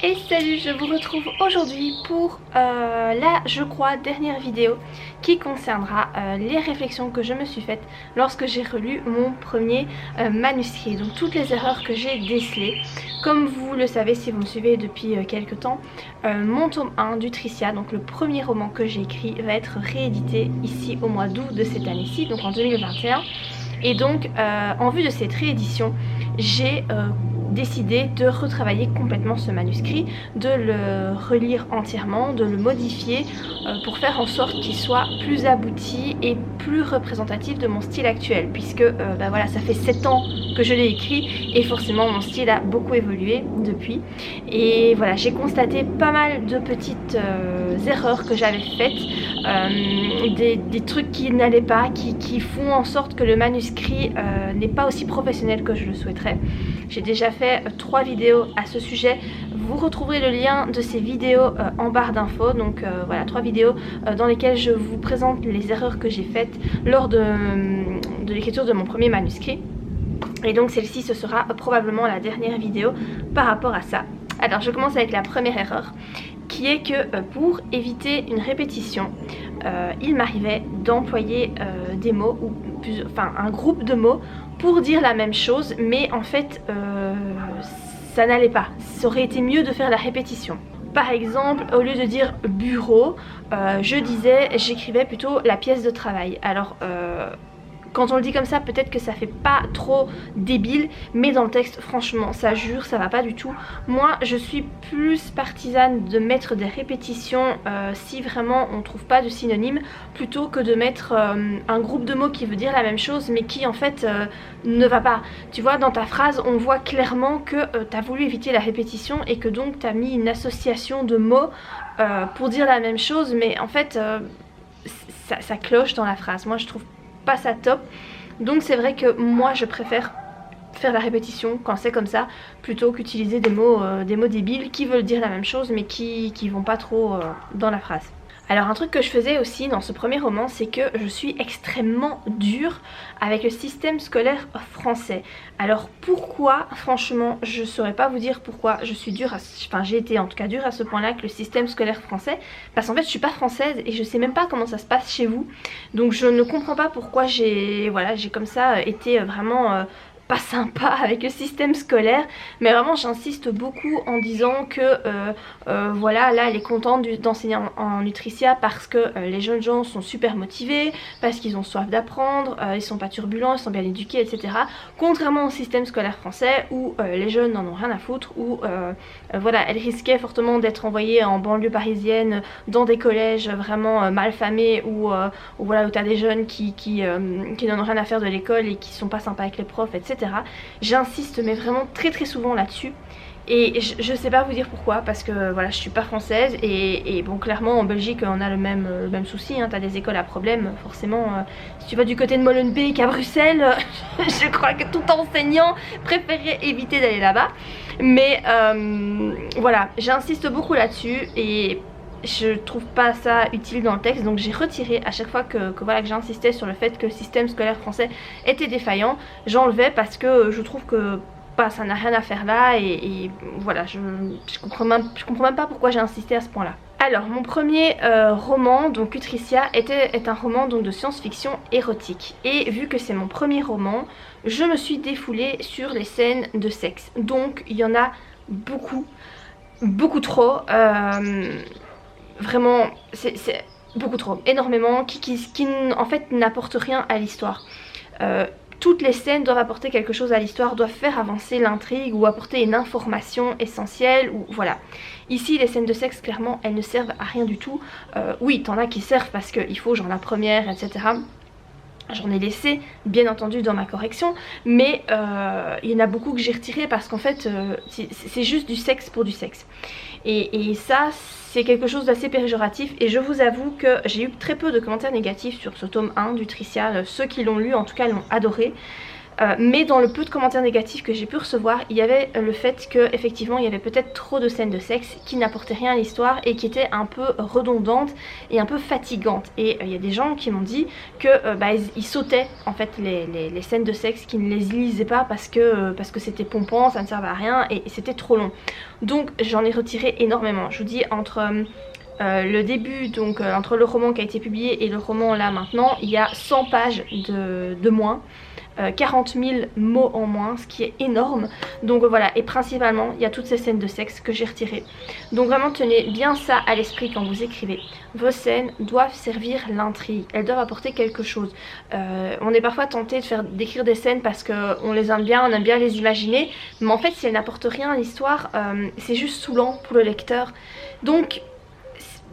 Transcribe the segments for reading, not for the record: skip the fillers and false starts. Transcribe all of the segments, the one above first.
Et salut, je vous retrouve aujourd'hui pour la, je crois, dernière vidéo qui concernera les réflexions que je me suis faites lorsque j'ai relu mon premier manuscrit. Donc toutes les erreurs que j'ai décelées. Comme vous le savez si vous me suivez depuis quelques temps, mon tome 1 d'Utricia, donc le premier roman que j'ai écrit, va être réédité ici au mois d'août de cette année-ci, donc en 2021. Et donc en vue de cette réédition, j'ai décidé de retravailler complètement ce manuscrit, de le relire entièrement, de le modifier pour faire en sorte qu'il soit plus abouti et plus représentatif de mon style actuel, puisque voilà, ça fait 7 ans que je l'ai écrit et forcément mon style a beaucoup évolué depuis. Et voilà, j'ai constaté pas mal de petites erreurs que j'avais faites, des trucs qui n'allaient pas, qui font en sorte que le manuscrit n'est pas aussi professionnel que je le souhaiterais. J'ai déjà fait 3 vidéos à ce sujet. Vous retrouverez le lien de ces vidéos en barre d'infos. Donc voilà, 3 vidéos dans lesquelles je vous présente les erreurs que j'ai faites lors de l'écriture de mon premier manuscrit. Et donc celle-ci, ce sera probablement la dernière vidéo par rapport à ça. Alors je commence avec la première erreur, qui est que pour éviter une répétition, il m'arrivait d'employer des mots, ou un groupe de mots pour dire la même chose, mais en fait ça n'allait pas. Ça aurait été mieux de faire la répétition. Par exemple, au lieu de dire bureau, j'écrivais plutôt la pièce de travail. Alors quand on le dit comme ça, peut-être que ça fait pas trop débile, mais dans le texte, franchement, ça jure, ça va pas du tout. Moi, je suis plus partisane de mettre des répétitions si vraiment on trouve pas de synonyme, plutôt que de mettre un groupe de mots qui veut dire la même chose, mais qui en fait ne va pas. Tu vois, dans ta phrase, on voit clairement que tu as voulu éviter la répétition et que donc tu as mis une association de mots pour dire la même chose, mais en fait, ça cloche dans la phrase. Moi, je trouve pas ça top, donc c'est vrai que moi je préfère faire la répétition quand c'est comme ça plutôt qu'utiliser des mots débiles qui veulent dire la même chose mais qui vont pas trop dans la phrase. Alors un truc que je faisais aussi dans ce premier roman, c'est que je suis extrêmement dure avec le système scolaire français. Alors pourquoi, franchement, je saurais pas vous dire pourquoi je suis dure, j'ai été en tout cas dure à ce point-là avec le système scolaire français, parce qu'en fait je suis pas française et je sais même pas comment ça se passe chez vous. Donc je ne comprends pas pourquoi j'ai comme ça été vraiment pas sympa avec le système scolaire, mais vraiment j'insiste beaucoup en disant que voilà, là elle est contente d'enseigner en Utricia parce que les jeunes gens sont super motivés, parce qu'ils ont soif d'apprendre, ils sont pas turbulents, ils sont bien éduqués, etc. Contrairement au système scolaire français où les jeunes n'en ont rien à foutre, où voilà, elle risquait fortement d'être envoyée en banlieue parisienne dans des collèges vraiment mal famés où voilà, où t'as des jeunes qui n'en ont rien à faire de l'école et qui sont pas sympas avec les profs, etc. J'insiste mais vraiment très souvent là-dessus. Et je sais pas vous dire pourquoi, parce que voilà, je suis pas française et bon, clairement en Belgique on a le même souci, hein, t'as des écoles à problème, forcément. Si tu vas du côté de Molenbeek à Bruxelles, je crois que tout enseignant préférerait éviter d'aller là-bas. Mais voilà, j'insiste beaucoup là-dessus et je trouve pas ça utile dans le texte, donc j'ai retiré à chaque fois que j'insistais sur le fait que le système scolaire français était défaillant, j'enlevais parce que je trouve que ça n'a rien à faire là et voilà, je comprends même pas pourquoi j'ai insisté à ce point là. Alors mon premier roman, donc Utricia, est un roman donc de science-fiction érotique, et vu que c'est mon premier roman, je me suis défoulée sur les scènes de sexe, donc il y en a beaucoup trop. Vraiment, c'est beaucoup trop, énormément, qui en fait n'apportent rien à l'histoire. Toutes les scènes doivent apporter quelque chose à l'histoire, doivent faire avancer l'intrigue ou apporter une information essentielle, ou voilà. Ici les scènes de sexe, clairement elles ne servent à rien du tout. Oui, t'en as qui servent parce qu'il faut genre la première, etc. J'en ai laissé bien entendu dans ma correction, mais il y en a beaucoup que j'ai retiré parce qu'en fait c'est juste du sexe pour du sexe. Et ça c'est quelque chose d'assez péjoratif, et je vous avoue que j'ai eu très peu de commentaires négatifs sur ce tome 1 d'Utricia. Ceux qui l'ont lu en tout cas l'ont adoré. Mais dans le peu de commentaires négatifs que j'ai pu recevoir, il y avait le fait que effectivement il y avait peut-être trop de scènes de sexe qui n'apportaient rien à l'histoire et qui étaient un peu redondantes et un peu fatigantes. Et il y a des gens qui m'ont dit que ils sautaient en fait les scènes de sexe, qui ne les lisaient pas parce que c'était pompant, ça ne servait à rien et c'était trop long. Donc j'en ai retiré énormément. Je vous dis, entre le début, donc entre le roman qui a été publié et le roman là maintenant, il y a 100 pages de moins. 40 000 mots en moins, ce qui est énorme. Donc voilà, et principalement il y a toutes ces scènes de sexe que j'ai retirées. Donc vraiment tenez bien ça à l'esprit quand vous écrivez. Vos scènes doivent servir l'intrigue, elles doivent apporter quelque chose. On est parfois tenté d'écrire des scènes parce qu'on les aime bien, on aime bien les imaginer, mais en fait si elles n'apportent rien à l'histoire, c'est juste saoulant pour le lecteur. Donc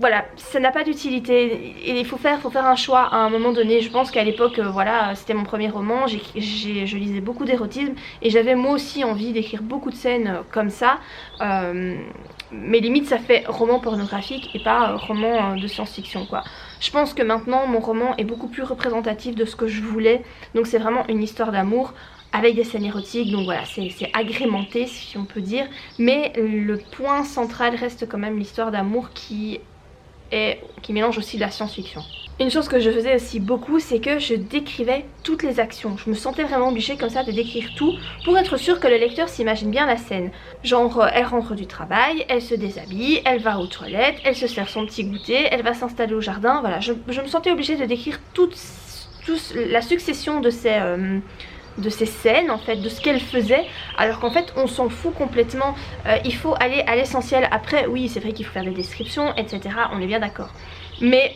voilà, ça n'a pas d'utilité et il faut faire un choix à un moment donné. Je pense qu'à l'époque, voilà, c'était mon premier roman, je lisais beaucoup d'érotisme et j'avais moi aussi envie d'écrire beaucoup de scènes comme ça. Mais limite ça fait roman pornographique et pas roman de science-fiction quoi. Je pense que maintenant mon roman est beaucoup plus représentatif de ce que je voulais. Donc c'est vraiment une histoire d'amour avec des scènes érotiques, donc voilà, c'est agrémenté si on peut dire. Mais le point central reste quand même l'histoire d'amour qui mélange aussi de la science-fiction. Une chose que je faisais aussi beaucoup, c'est que je décrivais toutes les actions. Je me sentais vraiment obligée comme ça de décrire tout pour être sûre que le lecteur s'imagine bien la scène. Genre elle rentre du travail, elle se déshabille, elle va aux toilettes, elle se sert son petit goûter, elle va s'installer au jardin. Voilà, je me sentais obligée de décrire toute la succession de ces scènes en fait, de ce qu'elle faisait, alors qu'en fait on s'en fout complètement. Il faut aller à l'essentiel. Après oui c'est vrai qu'il faut faire des descriptions etc, on est bien d'accord, mais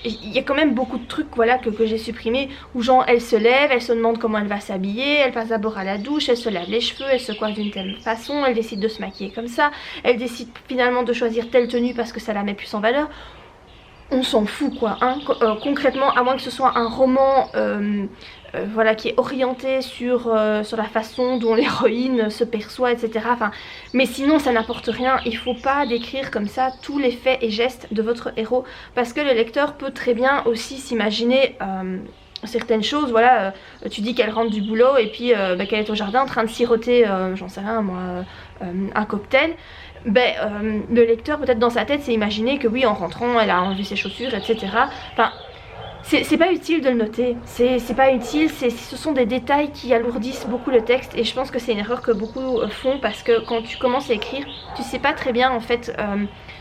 il y a quand même beaucoup de trucs voilà que j'ai supprimé, où genre elle se lève, elle se demande comment elle va s'habiller, elle passe d'abord à la douche, elle se lave les cheveux, elle se coiffe d'une telle façon, elle décide de se maquiller comme ça, elle décide finalement de choisir telle tenue parce que ça la met plus en valeur. On s'en fout quoi, hein. Concrètement, à moins que ce soit un roman voilà, qui est orienté sur la façon dont l'héroïne se perçoit etc. Enfin, mais sinon ça n'apporte rien. Il faut pas décrire comme ça tous les faits et gestes de votre héros, parce que le lecteur peut très bien aussi s'imaginer certaines choses. Voilà, tu dis qu'elle rentre du boulot et puis qu'elle est au jardin en train de siroter j'en sais rien moi, un cocktail. Le lecteur peut-être dans sa tête s'est imaginé que oui, en rentrant elle a enlevé ses chaussures etc. Enfin, c'est pas utile de le noter, c'est pas utile, ce sont des détails qui alourdissent beaucoup le texte, et je pense que c'est une erreur que beaucoup font, parce que quand tu commences à écrire, tu sais pas très bien en fait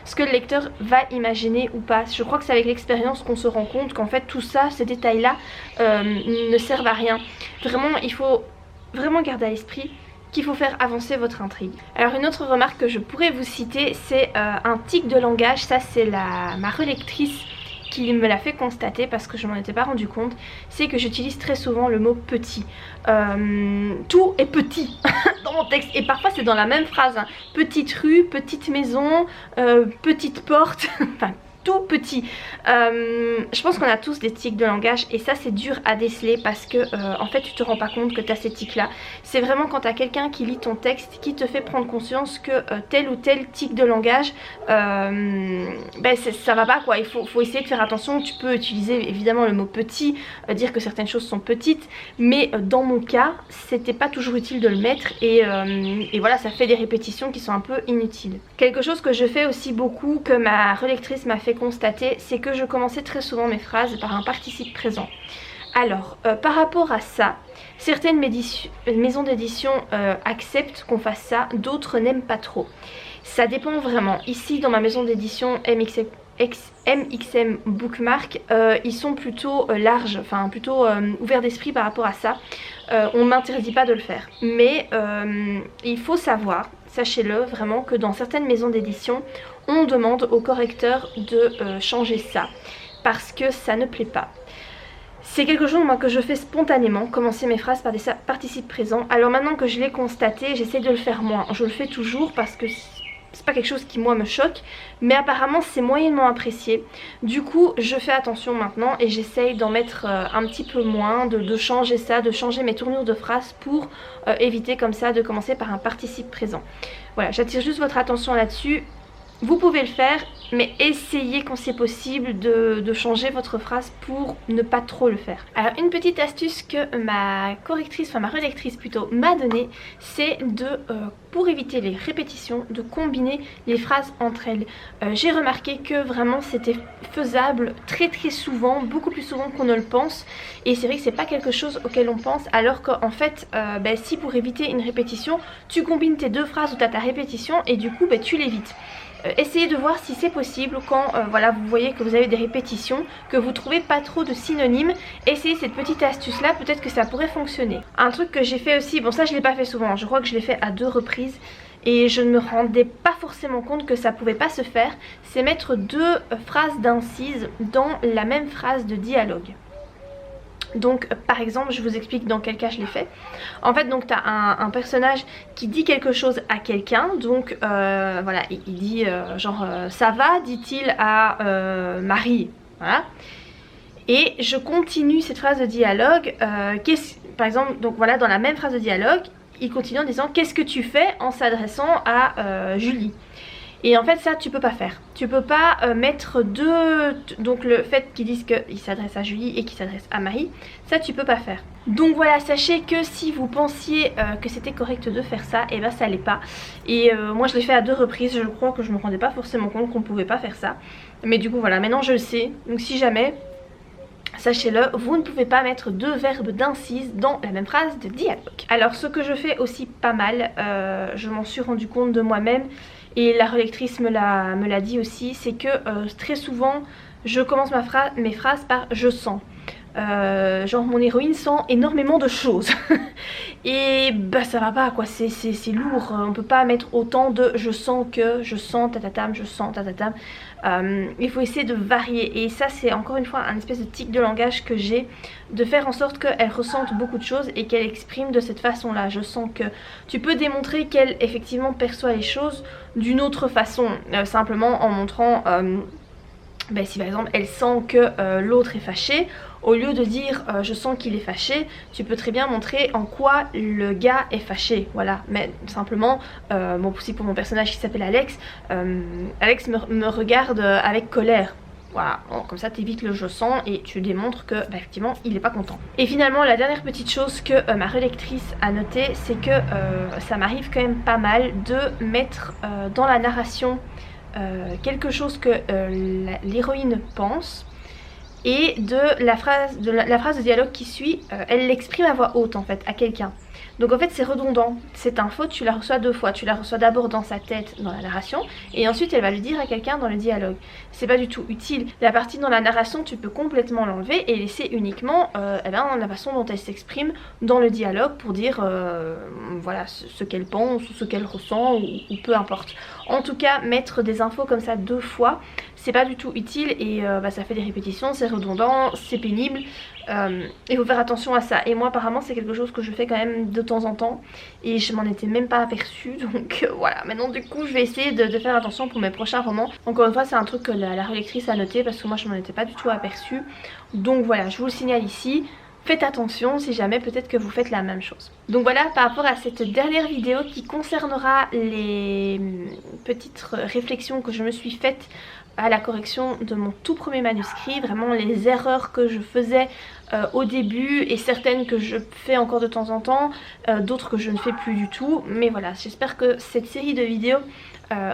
ce que le lecteur va imaginer ou pas. Je crois que c'est avec l'expérience qu'on se rend compte qu'en fait tout ça, ces détails là ne servent à rien. Vraiment il faut vraiment garder à l'esprit qu'il faut faire avancer votre intrigue. Alors une autre remarque que je pourrais vous citer, c'est un tic de langage. Ça c'est ma relectrice qui me l'a fait constater, parce que je m'en étais pas rendu compte. C'est que j'utilise très souvent le mot petit. Tout est petit dans mon texte, et parfois c'est dans la même phrase, hein. Petite rue, petite maison, petite porte, enfin tout petit. Je pense qu'on a tous des tics de langage, et ça c'est dur à déceler, parce que en fait tu te rends pas compte que tu as ces tics là. C'est vraiment quand tu as quelqu'un qui lit ton texte qui te fait prendre conscience que tel ou tel tic de langage ça va pas quoi. Il faut essayer de faire attention. Tu peux utiliser évidemment le mot petit, dire que certaines choses sont petites, mais dans mon cas c'était pas toujours utile de le mettre, et voilà, ça fait des répétitions qui sont un peu inutiles. Quelque chose que je fais aussi beaucoup, que ma relectrice m'a fait constater, c'est que je commençais très souvent mes phrases par un participe présent. Alors par rapport à ça, certaines maisons d'édition acceptent qu'on fasse ça, d'autres n'aiment pas trop. Ça dépend vraiment. Ici dans ma maison d'édition MXM Bookmark, ils sont plutôt larges, enfin plutôt ouverts d'esprit par rapport à ça. On ne m'interdit pas de le faire, mais il faut savoir, sachez-le vraiment, que dans certaines maisons d'édition on demande au correcteur de changer ça, parce que ça ne plaît pas. C'est quelque chose moi que je fais spontanément, commencer mes phrases par des participes présents. Alors maintenant que je l'ai constaté, j'essaie de le faire moins. Je le fais toujours parce que c'est pas quelque chose qui moi me choque, mais apparemment c'est moyennement apprécié. Du coup je fais attention maintenant, et j'essaye d'en mettre un petit peu moins, de changer ça, de changer mes tournures de phrases pour éviter comme ça de commencer par un participe présent. Voilà, j'attire juste votre attention là-dessus. Vous pouvez le faire, mais essayez quand c'est possible de changer votre phrase pour ne pas trop le faire. Alors une petite astuce que ma correctrice, enfin ma relectrice plutôt, m'a donnée, c'est pour éviter les répétitions, de combiner les phrases entre elles. J'ai remarqué que vraiment c'était faisable très souvent, beaucoup plus souvent qu'on ne le pense, et c'est vrai que c'est pas quelque chose auquel on pense, alors qu'en fait si pour éviter une répétition tu combines tes deux phrases où tu as ta répétition et du coup tu l'évites. Essayez de voir si c'est possible quand voilà, vous voyez que vous avez des répétitions, que vous trouvez pas trop de synonymes. Essayez cette petite astuce là, peut-être que ça pourrait fonctionner. Un truc que j'ai fait aussi, bon ça je l'ai pas fait souvent, je crois que je l'ai fait à 2 reprises et je ne me rendais pas forcément compte que ça pouvait pas se faire, c'est mettre 2 phrases d'incise dans la même phrase de dialogue. Donc par exemple, je vous explique dans quel cas je l'ai fait. En fait donc tu as un personnage qui dit quelque chose à quelqu'un. Donc voilà, il dit genre ça va, dit-il à Marie. Voilà. Et je continue cette phrase de dialogue. Par exemple, donc voilà, dans la même phrase de dialogue, il continue en disant qu'est-ce que tu fais, en s'adressant à Julie. Et en fait ça tu peux pas faire. Tu peux pas mettre 2... Donc le fait qu'ils disent qu'il s'adresse à Julie et qu'il s'adresse à Marie, ça tu peux pas faire. Donc voilà, sachez que si vous pensiez que c'était correct de faire ça, et ben ça l'est pas. Et moi je l'ai fait à 2 reprises, je crois que je me rendais pas forcément compte qu'on pouvait pas faire ça. Mais du coup voilà, maintenant je le sais. Donc si jamais, sachez-le, vous ne pouvez pas mettre 2 verbes d'incise dans la même phrase de dialogue. Alors ce que je fais aussi pas mal, je m'en suis rendu compte de moi-même, et la relectrice me l'a dit aussi, c'est que très souvent je commence mes phrases par je sens. Genre mon héroïne sent énormément de choses et bah ça va pas quoi, c'est lourd, on peut pas mettre autant de je sens que, je sens tatatam, je sens tatatam. Il faut essayer de varier, et ça c'est encore une fois un espèce de tic de langage que j'ai, de faire en sorte qu'elle ressente beaucoup de choses et qu'elle exprime de cette façon là. Je sens que tu peux démontrer qu'elle effectivement perçoit les choses d'une autre façon, simplement en montrant si par exemple elle sent que l'autre est fâché, au lieu de dire je sens qu'il est fâché, tu peux très bien montrer en quoi le gars est fâché. Voilà, mais simplement, bon aussi pour mon personnage qui s'appelle Alex, Alex me regarde avec colère. Voilà, bon, comme ça t'évites le je sens et tu démontres que effectivement il est pas content. Et finalement la dernière petite chose que ma relectrice a notée, c'est que ça m'arrive quand même pas mal de mettre dans la narration quelque chose que l'héroïne pense, et de la phrase de dialogue qui suit, elle l'exprime à voix haute en fait à quelqu'un. Donc en fait c'est redondant, cette info tu la reçois 2 fois, tu la reçois d'abord dans sa tête dans la narration, et ensuite elle va le dire à quelqu'un dans le dialogue. C'est pas du tout utile. La partie dans la narration tu peux complètement l'enlever et laisser uniquement la façon dont elle s'exprime dans le dialogue pour dire voilà ce qu'elle pense ou ce qu'elle ressent ou peu importe. En tout cas mettre des infos comme ça 2 fois c'est pas du tout utile, et ça fait des répétitions, c'est redondant, c'est pénible. Il faut faire attention à ça, et moi apparemment c'est quelque chose que je fais quand même de temps en temps et je m'en étais même pas aperçue, donc voilà. Maintenant du coup je vais essayer de faire attention pour mes prochains romans. Encore une fois c'est un truc que la relectrice a noté parce que moi je m'en étais pas du tout aperçue, donc voilà, je vous le signale ici. Faites attention si jamais peut-être que vous faites la même chose. Donc voilà, par rapport à cette dernière vidéo qui concernera les petites réflexions que je me suis faites à la correction de mon tout premier manuscrit, vraiment les erreurs que je faisais au début, et certaines que je fais encore de temps en temps, d'autres que je ne fais plus du tout. Mais voilà, j'espère que cette série de vidéos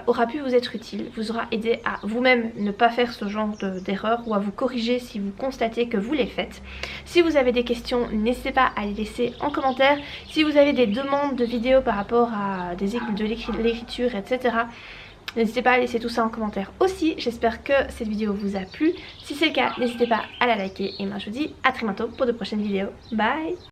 aura pu vous être utile, vous aura aidé à vous-même ne pas faire ce genre d'erreur, ou à vous corriger si vous constatez que vous les faites. Si vous avez des questions, n'hésitez pas à les laisser en commentaire. Si vous avez des demandes de vidéos par rapport à de l'écriture, etc., n'hésitez pas à laisser tout ça en commentaire aussi. J'espère que cette vidéo vous a plu. Si c'est le cas, n'hésitez pas à la liker. Et moi je vous dis à très bientôt pour de prochaines vidéos. Bye!